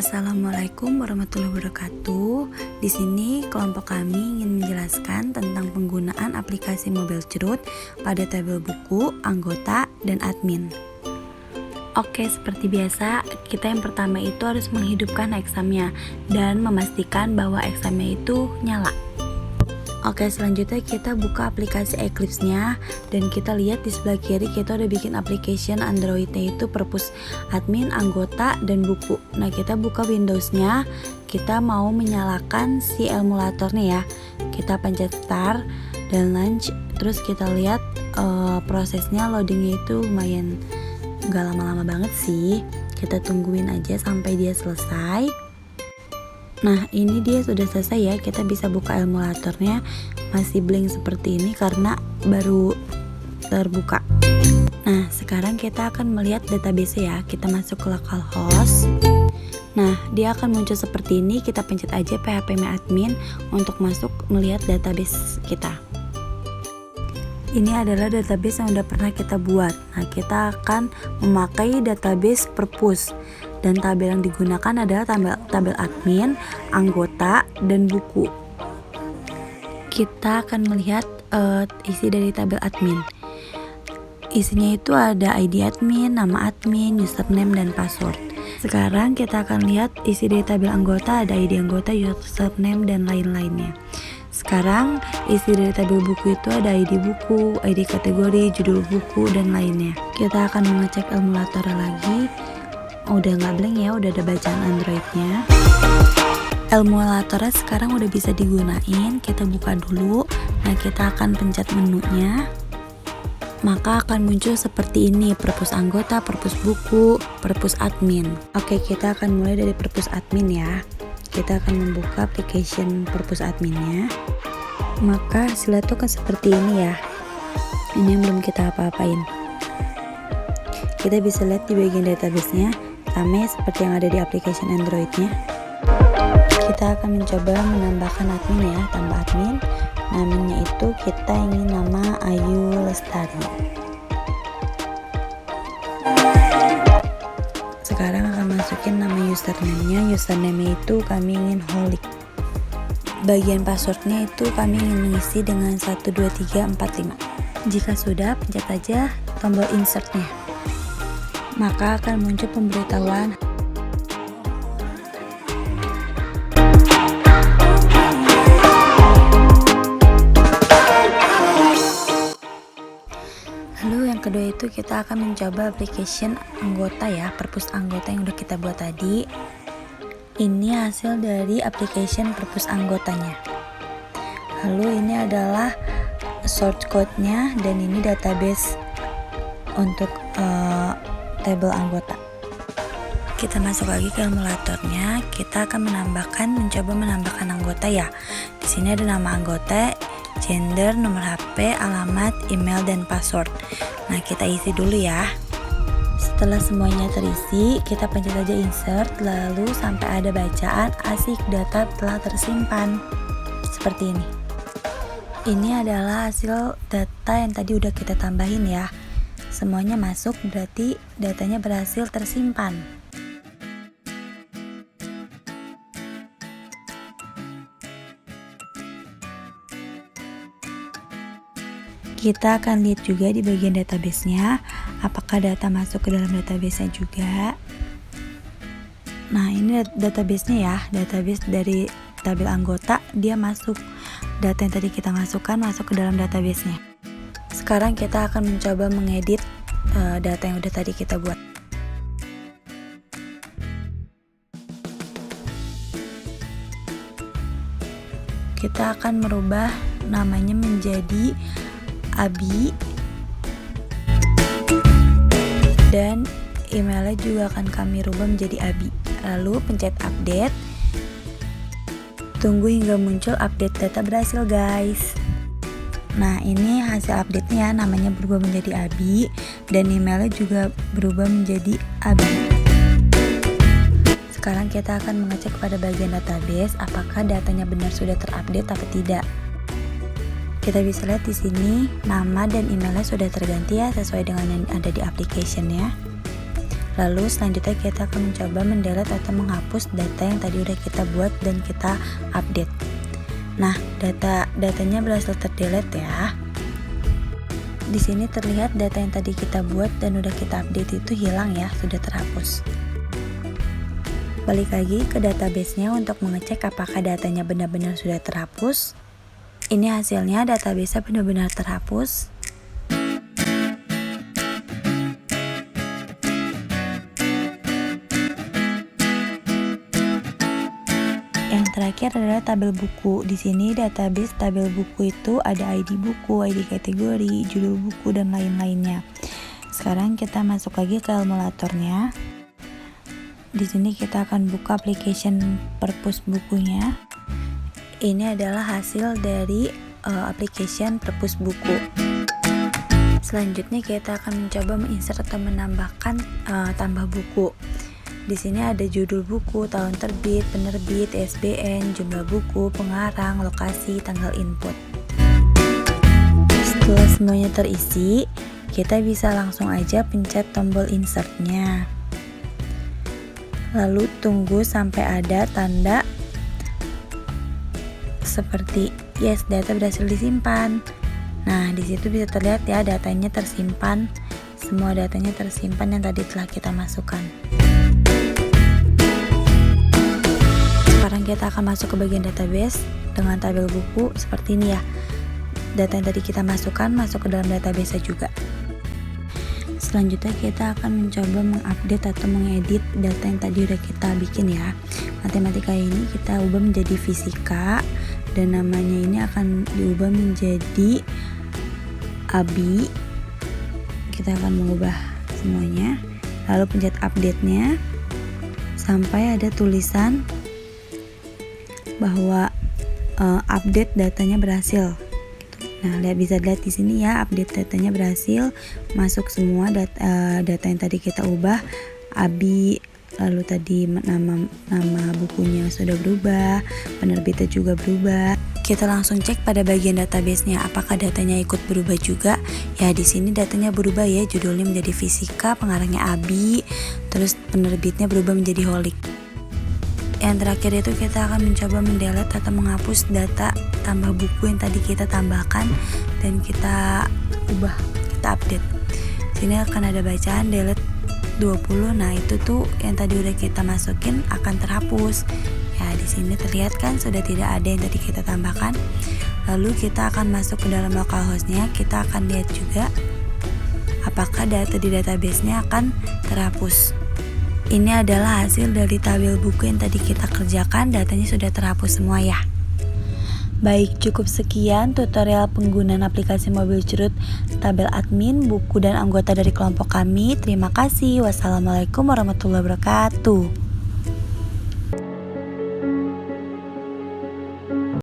Assalamualaikum warahmatullahi wabarakatuh. Di sini kelompok kami ingin menjelaskan tentang penggunaan aplikasi Mobile Cerut pada tabel buku, anggota, dan admin. Oke, seperti biasa, kita yang pertama itu harus menghidupkan examnya dan memastikan bahwa examnya itu nyala. Oke, selanjutnya kita buka aplikasi Eclipse-nya dan kita lihat di sebelah kiri kita udah bikin application Android-nya itu Perpus admin, anggota, dan buku. Nah, kita buka Windows-nya, kita mau menyalakan si emulatornya ya. Kita pencet start dan launch, terus kita lihat prosesnya loadingnya itu lumayan gak lama-lama banget sih. Kita tungguin aja sampai dia selesai. Nah, ini dia sudah selesai ya. Kita bisa buka emulatornya. Masih blank seperti ini karena baru terbuka. Nah, sekarang kita akan melihat database ya. Kita masuk ke localhost. Nah, dia akan muncul seperti ini. Kita pencet aja php-admin untuk masuk melihat database kita. Ini adalah database yang udah pernah kita buat. Nah, kita akan memakai database Perpus. Dan tabel yang digunakan adalah tabel admin, anggota, dan buku. Kita akan melihat isi dari tabel admin. Isinya itu ada ID admin, nama admin, username, dan password. Sekarang kita akan lihat isi dari tabel anggota, ada ID anggota, username, dan lain-lainnya. Sekarang isi dari tabel buku itu ada ID buku, ID kategori, judul buku, dan lainnya. Kita akan mengecek emulator lagi. Udah nggak blank ya, udah ada bacaan Androidnya. Emulatornya sekarang udah bisa digunain. Kita buka dulu. Nah, kita akan pencet menunya. Maka akan muncul seperti ini: perpus anggota, perpus buku, perpus admin. Oke, kita akan mulai dari perpus admin ya. Kita akan membuka application perpus adminnya. Maka hasilnya tuh kan seperti ini ya. Ini yang belum kita apa-apain. Kita bisa lihat di bagian database-nya sama seperti yang ada di application Android-nya. Kita akan mencoba menambahkan admin ya, tambah admin. Namanya itu kita ingin nama Ayu Lestari. Sekarang akan masukin nama username-nya. Username itu kami ingin Holik. Bagian passwordnya itu kami ingin mengisi dengan 12345. Jika sudah, pencet aja tombol insert-nya. Maka akan muncul pemberitahuan lalu yang kedua itu kita akan mencoba application anggota ya, perpus anggota yang udah kita buat tadi. Ini hasil dari application perpus anggotanya. Lalu ini adalah source code-nya dan ini database untuk tabel anggota. Kita masuk lagi ke emulatornya. Kita akan mencoba menambahkan anggota ya. Di sini ada nama anggota, gender, nomor HP, alamat, email, dan password. Nah, kita isi dulu ya. Setelah semuanya terisi, kita pencet aja insert, lalu sampai ada bacaan asik data telah tersimpan. Seperti ini. Ini adalah hasil data yang tadi udah kita tambahin ya. Semuanya masuk, berarti datanya berhasil tersimpan. Kita akan lihat juga di bagian database-nya, apakah data masuk ke dalam database-nya juga. Nah, ini database-nya ya, database dari tabel anggota, dia masuk. Data yang tadi kita masukkan masuk ke dalam database-nya. Sekarang kita akan mencoba mengedit data yang udah tadi kita buat. Kita akan merubah namanya menjadi Abi dan emailnya juga akan kami rubah menjadi Abi. Lalu pencet update. Tunggu hingga muncul update data berhasil guys. Nah, ini hasil update-nya, namanya berubah menjadi Abi dan emailnya juga berubah menjadi Abi. Sekarang kita akan mengecek pada bagian database apakah datanya benar sudah terupdate atau tidak. Kita bisa lihat di sini nama dan emailnya sudah terganti ya sesuai dengan yang ada di application-nya. Lalu selanjutnya kita akan mencoba mendelete atau menghapus data yang tadi udah kita buat dan kita update. Nah, datanya berhasil terdelete ya. Di sini terlihat data yang tadi kita buat dan udah kita update itu hilang ya, sudah terhapus. Balik lagi ke database-nya untuk mengecek apakah datanya benar-benar sudah terhapus. Ini hasilnya, database-nya benar-benar terhapus. Yang terakhir adalah tabel buku. Di sini database tabel buku itu ada ID buku, ID kategori, judul buku, dan lain-lainnya. Sekarang kita masuk lagi ke emulatornya. Di sini kita akan buka application perpus bukunya. Ini adalah hasil dari application perpus buku. Selanjutnya kita akan mencoba menginsert atau menambahkan tambah buku. Di sini ada judul buku, tahun terbit, penerbit, ISBN, jumlah buku, pengarang, lokasi, tanggal input. Setelah semuanya terisi, kita bisa langsung aja pencet tombol insertnya. Lalu tunggu sampai ada tanda seperti yes, data berhasil disimpan. Nah, di situ bisa terlihat ya datanya tersimpan. Semua datanya tersimpan yang tadi telah kita masukkan. Sekarang kita akan masuk ke bagian database dengan tabel buku seperti ini ya. Data yang tadi kita masukkan masuk ke dalam database juga. Selanjutnya kita akan mencoba mengupdate atau mengedit data yang tadi udah kita bikin ya. Matematika ini kita ubah menjadi fisika dan namanya ini akan diubah menjadi ABI. Kita akan mengubah semuanya. Lalu pencet update-nya sampai ada tulisan bahwa update datanya berhasil. Nah, bisa dilihat di sini ya, update datanya berhasil, masuk semua data yang tadi kita ubah, ABI, lalu tadi nama bukunya sudah berubah, penerbitnya juga berubah. Kita langsung cek pada bagian database-nya apakah datanya ikut berubah juga. Ya, di sini datanya berubah ya, judulnya menjadi fisika, pengarangnya ABI, terus penerbitnya berubah menjadi Holik. Yang terakhir itu kita akan mencoba mendelete atau menghapus data tambah buku yang tadi kita tambahkan dan kita ubah, kita update. Sini akan ada bacaan delete 20. Nah, itu tuh yang tadi udah kita masukin akan terhapus. Ya, di sini terlihat kan sudah tidak ada yang tadi kita tambahkan. Lalu kita akan masuk ke dalam localhost-nya, kita akan lihat juga apakah data di database-nya akan terhapus. Ini adalah hasil dari tabel buku yang tadi kita kerjakan, datanya sudah terhapus semua ya. Baik, cukup sekian tutorial penggunaan aplikasi Mobil Cerut, tabel admin, buku, dan anggota dari kelompok kami. Terima kasih. Wassalamualaikum warahmatullahi wabarakatuh.